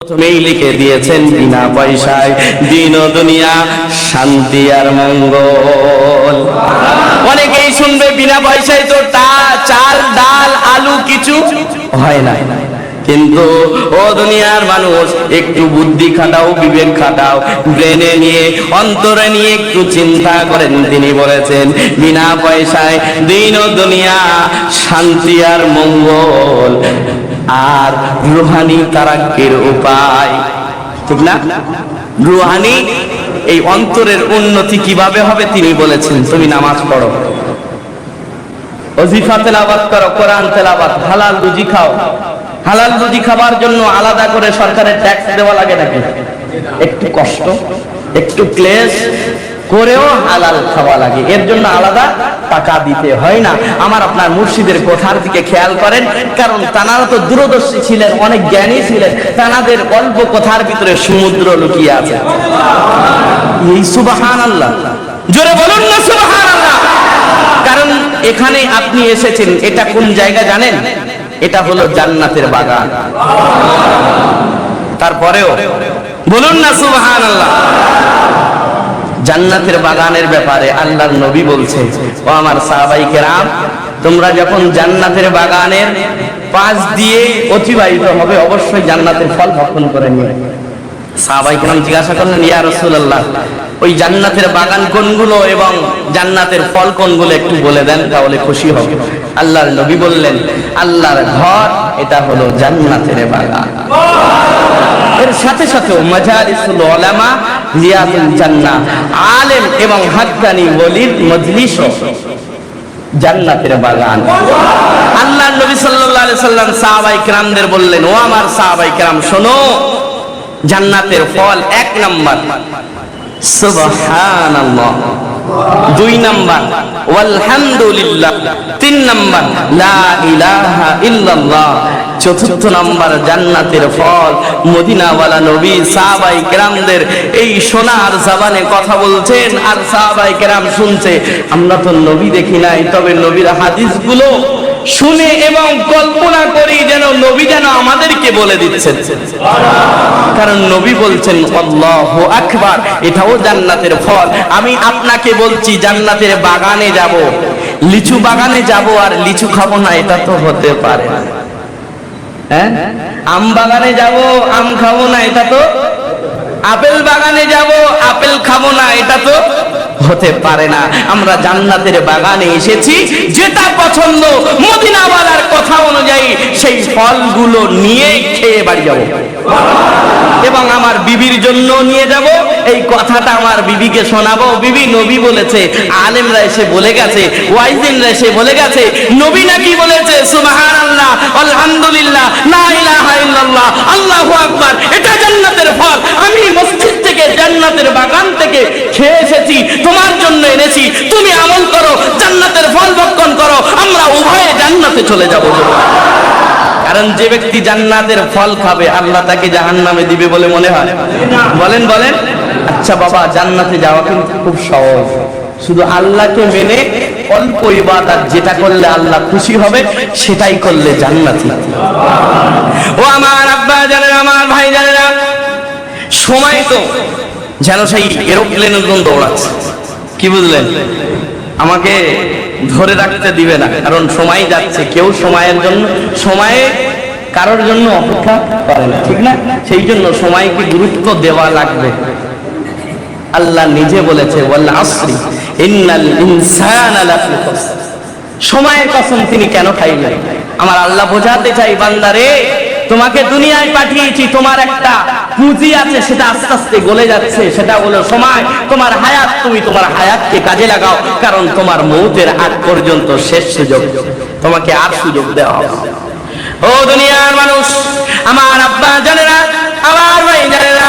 প্রথমেই লিখে দিয়েছেন বিনা পয়সায় দিন ও দুনিয়া শান্তি আর মঙ্গল। অনেকেই শুনবে বিনা পয়সায় তো চাল ডাল আলু কিছু হয় না, কিন্তু ও দুনিয়ার মানুষ একটু বুদ্ধি খাটাও, বিবেক খাটাও, ব্রেনে নিয়ে অন্তরে নিয়ে একটু চিন্তা করেন। তিনি বলেছেন বিনা পয়সায় দিন ও দুনিয়া শান্তি আর মঙ্গল আর রুহানি তারাক্কির উপায়, ঠিক না? রুহানি এই অন্তরের উন্নতি কিভাবে হবে তিনি বলেছেন তুমি নামাজ পড়ো, ওয়াজিফা তেলাওয়াত করো, কোরআন তেলাওয়াত, হালাল রুজি খাও। হালাল রুজি খাবার জন্য আলাদা করে সরকারের ট্যাক্স দেওয়া লাগে নাকি? একটু কষ্ট, একটু ক্লেশ করেও হালাল খাওয়া লাগে, এর জন্য আলাদা টাকা দিতে হয় না। আমার আপনার মুর্শিদের কথার দিকে খেয়াল করেন, কারণ তানারা তো দূরদর্শী ছিলেন, অনেক জ্ঞানী ছিলেন, তানাদের অল্প কথার ভিতরে সমুদ্র লুকিয়ে আছে। এই সুবহানাল্লাহ, জোরে বলুন না সুবহানাল্লাহ। কারণ এখানে আপনি এসেছেন, এটা কোন জায়গা জানেন? এটা হলো জান্নাতের বাগান। তারপরেও বলুন না সুবহানাল্লাহ। জান্নাতের বাগানের ব্যাপারে আল্লাহর নবী বলছে, ও আমার সাহাবায়ে কেরাম, তোমরা যখন জান্নাতের বাগানের পাশ দিয়ে অতিবাহিত হবে অবশ্যই জান্নাতের ফল ভক্ষণ করে নিও। সাহাবায়ে কেরাম জিজ্ঞাসা করলেন, ইয়া রাসূলুল্লাহ, ওই জান্নাতের বাগান কোনগুলো এবং জান্নাতের ফল কোনগুলো একটু বলে দেন, তাহলে খুশি হব। আল্লাহর নবী বললেন, আল্লাহর ঘর এটা হলো জান্নাতের বাগান। এর সাথে সাথে মাজালিসুল উলামা, রিয়াদুল জান্নাহ, আলেম এবং হাক্কানি ওলির মজলিস জান্নাতের বাগান। আল্লাহর নবী সাল্লাল্লাহু আলাইহি সাল্লাম সাহাবায়ে কেরামদের বললেন, ও আমার সাহাবায়ে কেরাম শোনো, জান্নাতের ফল 1 নাম্বার সুবহানাল্লাহ, 2 নাম্বার আলহামদুলিল্লাহ, 3 নাম্বার লা ইলাহা ইল্লাল্লাহ, 4 নাম্বার জান্নাতের ফল। মদিনাওয়ালা নবী সাহাবায়ে কেরামদের এই সোনার জবানে কথা বলছেন আর সাহাবায়ে কেরাম শুনছে। আমরা তো নবী দেখি নাই, তবে নবীর হাদিসগুলো শুনে এবং কল্পনা করি যেন নবী যেন আমাদেরকে বলে দিচ্ছেন, কারণ নবী বলছেন আল্লাহু আকবার, এটাও জান্নাতের ফল। আমি আপনাকে বলছি জান্নাতের বাগানে যাব, লিচু বাগানে যাব আর লিচু খাবো না, এটা তো হতে পারে না। হ্যাঁ, আম বাগানে যাব, আম খাবো না, এটা তো, আপেল বাগানে যাব, আপেল খাবো না, এটা তো হতে পারে না। আমরা জান্নাতের বাগানে এসেছি, যেটা পছন্দ মদিনাওয়ালার কথা অনুযায়ী সেই ফলগুলো নিয়ে খেয়ে বাড়ি যাব এবং আমার বিবির জন্য নিয়ে যাব। এই কথাটা আমার বিবিকে শোনাবো। বিবি, নবী বলেছে, আলেমরা এসে বলে গেছে, ওয়াইজিনরা এসে বলে গেছে, নবী নাকি বলেছে সুবহানাল্লাহ, আলহামদুলিল্লাহ, লা ইলাহা ইল্লাল্লাহ, আল্লাহু আকবার, এটা জান্নাতের ফল। আমি মসজিদ থেকে জান্নাতের বাগান থেকে খেয়ে এসেছি, তোমার জন্য এনেছি, তুমি আমল করো, জান্নাতের ফল ভক্ষণ করো, আমরা উভয়ে জান্নাতে চলে যাব। কারণ যে ব্যক্তি জান্নাতের ফল খাবে আল্লাহ তাকে জাহান্নামে দিবে বলে মনে হয়? বলেন বলেন। আচ্ছা বাবা, জান্নাতে যাওয়া কিন্তু খুব সহজ, শুধু আল্লাহকে মেনে অল্প ইবাদত যেটা করলে আল্লাহ খুশি হবে সেটাই করলে জান্নাতি। ও আমার আব্বা জানেন, আমার ভাই জানেন, সময় তো যেন সেই এরোপ্লেনের জন্য দৌড়াচ্ছে, কি বুঝলেন? আমাকে ধরে রাখতে দিবে না, কারণ সময় যাচ্ছে, কেউ সময়ের জন্য, সময়ে কারোর জন্য অপেক্ষা করে না, ঠিক না? সেই জন্য সময়কে গুরুত্ব দেওয়া লাগবে। আল্লাহ নিজে বলেছে ওয়াল আসরি ইন্নাল ইনসানা লাফি খুসর, সময়ের কসম তিনি কেন খাইলেন? আমার আল্লাহ বোঝাতে চাই, বান্দারে তোমাকে দুনিয়ায় পাঠিয়েছি, তোমার একটা পুঁজি আছে, সেটা আস্তে আস্তে গলে যাচ্ছে, সেটা হলো সময়, তোমার হায়াত। তুমি তোমার হায়াতকে কাজে লাগাও, কারণ তোমার মৌতের আগ পর্যন্ত শেষ সুযোগ, তোমাকে আর সুযোগ দেওয়া হবে। ও দুনিয়ার মানুষ, আমার আব্বা জানেনা, আমার ভাই জানেনা,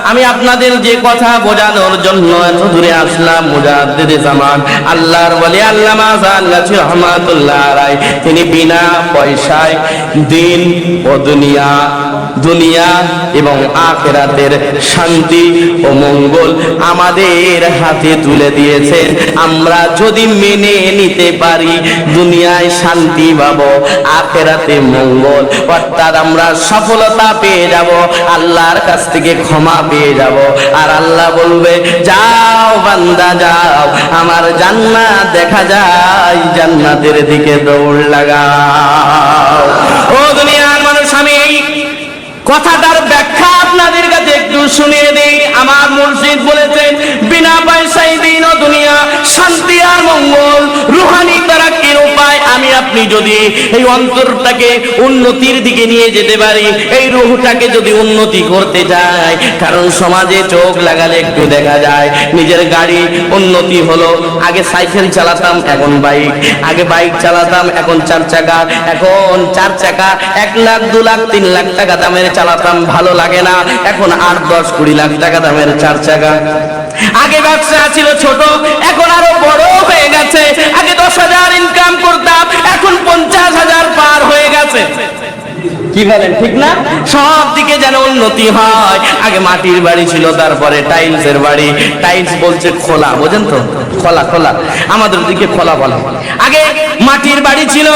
আমি আপনাদের যে কথা বোঝানোর জন্য এত দূরে আসলাম, মুজাদ্দিদে জামান আল্লাহর ওলি আল্লামা জাল্লাচি রাহমাতুল্লাহ আলাইহি, তিনি বিনা পয়সায় দিন ও দুনিয়া দুনিয়া এবং আখিরাতের শান্তি ও মঙ্গল আমাদের হাতে তুলে দিয়েছেন। আমরা যদি মেনে নিতে পারি দুনিয়ায় শান্তি পাবো, আখিরাতে মঙ্গল, অর্থাৎ আমরা সফলতা পেয়ে যাব, আল্লাহর কাছ থেকে ক্ষমা পেয়ে যাব। আর আল্লাহ বলবে, যাও বান্দা যাও, আমার জান্নাত দেখা যায়, জান্নাতের দিকে দৌড় লাগাও। ও দুনিয়ার মানুষ, আমি এই কথাটার ব্যাখ্যা আপনাদের কাছে একটু শুনিয়ে দিই। আমার মুর্শিদ বলেছেন, বিনা পয়সায় দিন ও দুনিয়া, শান্তি আর মঙ্গল, রুহানি তারাক্কির উপায়। আমি আপনি যদি এই অন্তরটাকে উন্নতির দিকে নিয়ে যেতে পারি, এই রুহটাকে যদি উন্নতি করতে চাই, কারণ সমাজে চোখ লাগালে একটু দেখা যায় নিজের গাড়ি উন্নতি হলো, আগে সাইকেল চালাতাম এখন বাইক, আগে বাইক চালাতাম এখন 4 চাকা, এখন 4 চাকা 1 লাখ 2 লাখ 3 লাখ টাকা দামের চালাতাম, ভালো লাগে না, এখন 8 10 20 লাখ টাকা দামের 4 চাকা। আগে ব্যবসা ছিল ছোট, এখন আরো বড় হয়ে গেছে, আগে 10,000 ইনকাম করতাম, এখন 50,000 পার হয়ে গেছে। কি বলেন, ঠিক না? সব দিকে যেন উন্নতি হয়। আগে মাটির বাড়ি ছিল, তারপরে টাইলসের বাড়ি, টাইলস বলছে খোলা, বোঝেন তো, খোলা খোলা, আমাদের দিকে খোলা বলে। আগে মাটির বাড়ি ছিল,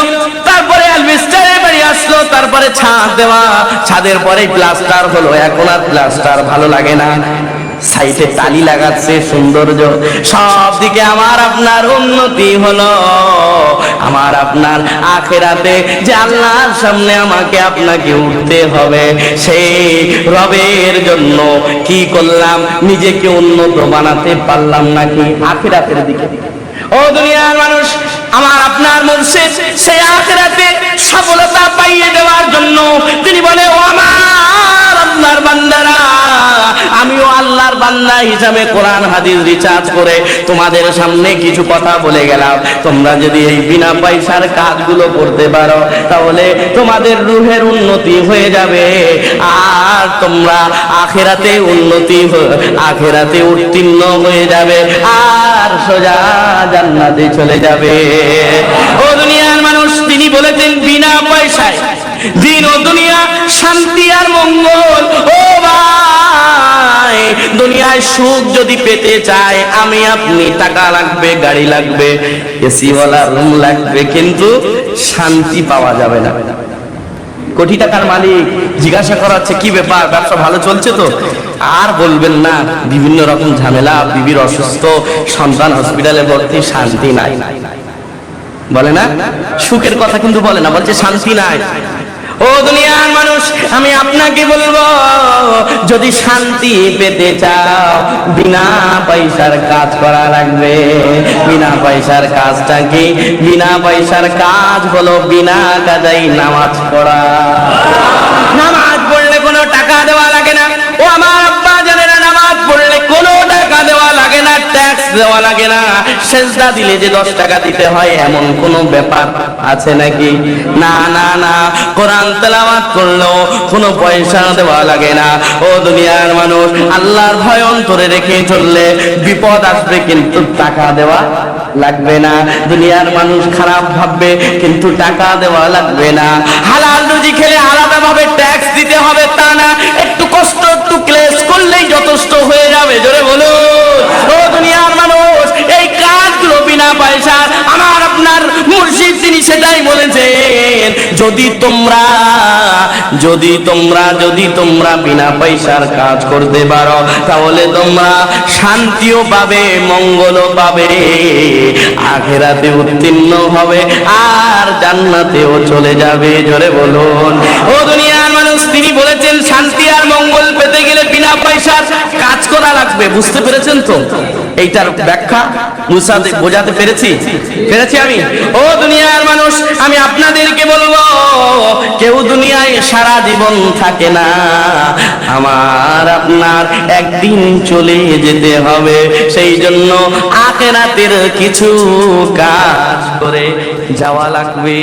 তারপরে অ্যালবেস্টারের বাড়ি আসলো, তারপরে ছাদ দেওয়া, ছাদের পরে প্লাস্টার হলো, এখন আর প্লাস্টার ভালো লাগে না, সাইডে টালি লাগাচ্ছে, সৌন্দর্য। সব দিকে আমার আপনার উন্নতি হলো। আমার আপনার আখিরাতে যে আল্লাহর সামনে আমাকে আপনাকে উঠতে হবে, সেই রবের জন্য কি করলাম, নিজেকে উন্নত বানাতে পারলাম নাকি আখিরাতের দিকে? ও দুনিয়ার মানুষ, আমার আপনার মুর্শিদ সেই আখিরাতে সফলতা পাইয়ে দেওয়ার জন্য তিনি বলে, ও আমার আল্লাহর বান্দারা, আমিও আল্লাহর বান্দা হিসাবে কোরআন হাদিস রিসার্চ করে তোমাদের সামনে কিছু কথা বলে গেলাম। তোমরা যদি এই বিনা পয়সার কাজগুলো করতে পারো, তাহলে তোমাদের রূহের উন্নতি হয়ে যাবে, আর তোমরা আখিরাতে আখিরাতে উত্তীর্ণ হয়ে যাবে, আর সোজা জান্নাতে চলে যাবে। ও দুনিয়ার মানুষ, তিনি বলেছেন বিনা পয়সায় দিন ও দুনিয়া, শান্তি আর মঙ্গল। ও ভাই, দুনিয়ায় সুখ যদি পেতে চায়, আমি আপনি টাকা লাগবে, গাড়ি লাগবে, এসিওয়ালা রুম লাগবে, কিন্তু শান্তি পাওয়া যাবে না। কোটি টাকার মালিক জিজ্ঞাসা করা হচ্ছে, কি ব্যাপার, ব্যবসা ভালো চলছে তো? আর বলবেন না, বিভিন্ন রকম ঝামেলা, বিবির অসুস্থ, সন্তান হসপিটালে ভর্তি, শান্তি নাই। বলে না, সুখের কথা কিন্তু বলে না, বলছে শান্তি নাই। ও দুনিয়ার মানুষ, আমি আপনাকে বলবো, যদি শান্তি পেতে চাও, বিনা পয়সার কাজ করা লাগবে। বিনা পয়সার কাজটা কি? বিনা পয়সার কাজ হলো বিনা কাজাই নামাজ পড়া। নামাজ পড়লে কোনো টাকা দেওয়া লাগে না। ও আমার আব্বা জানেন, নামাজ পড়লে কোনো টাকা দেওয়া লাগে না, ট্যাক্স দেওয়া লাগে না। সেজদা দিলে যে 10 টাকা দিতে হয়, এমন কোনো ব্যাপার আছে নাকি? না না না, কোরআন তেলাওয়াত করলেও কোনো পয়সা দেওয়া লাগে না। ও দুনিয়ার মানুষ, আল্লাহর ভয় অন্তরে রেখে চললে বিপদ আসবে, কিন্তু টাকা দেওয়া লাগবে না। দুনিয়ার মানুষ খারাপ ভাববে, কিন্তু টাকা দেওয়া লাগবে না। হালাল রুজি খেলে আলাদা ভাবে ট্যাক্স দিতে হবে তা না, একটু কষ্ট, একটু ক্লেশ করলেই যথেষ্ট হয়ে যাবে। জোরে বলুন। ও দুনিয়ার মানুষ, এই কাজগুলো বিনা পয়সা। আমার আপনার মুর্শিদ তিনি সেটাই বলেছেন, যদি তোমরা বিনা পয়সার কাজ করতে পারো, তাহলে তোমরা শান্তিও পাবে, মঙ্গলও পাবে, আখিরাতে উত্তীর্ণ হবে, আর জান্নাতেও চলে যাবে। জোরে বলুন। ও দুনিয়ার মানুষ, তিনি বলেছেন শান্তি আর মঙ্গল পেতে গেলে বিনা পয়সার কাজ করা লাগবে। বুঝতে পেরেছেন তো? এইটার ব্যাখ্যা বোঝাতে পেরেছি আমি? ও দুনিয়ার মানুষ, আমি আপনাদেরকে বলবো, কেউ দুনিয়ায় সারা জীবন থাকে না। আমার আপনার একদিন চলে যেতে হবে, সেই জন্য আখিরাতের কিছু কাজ করে যাওয়া লাগবে।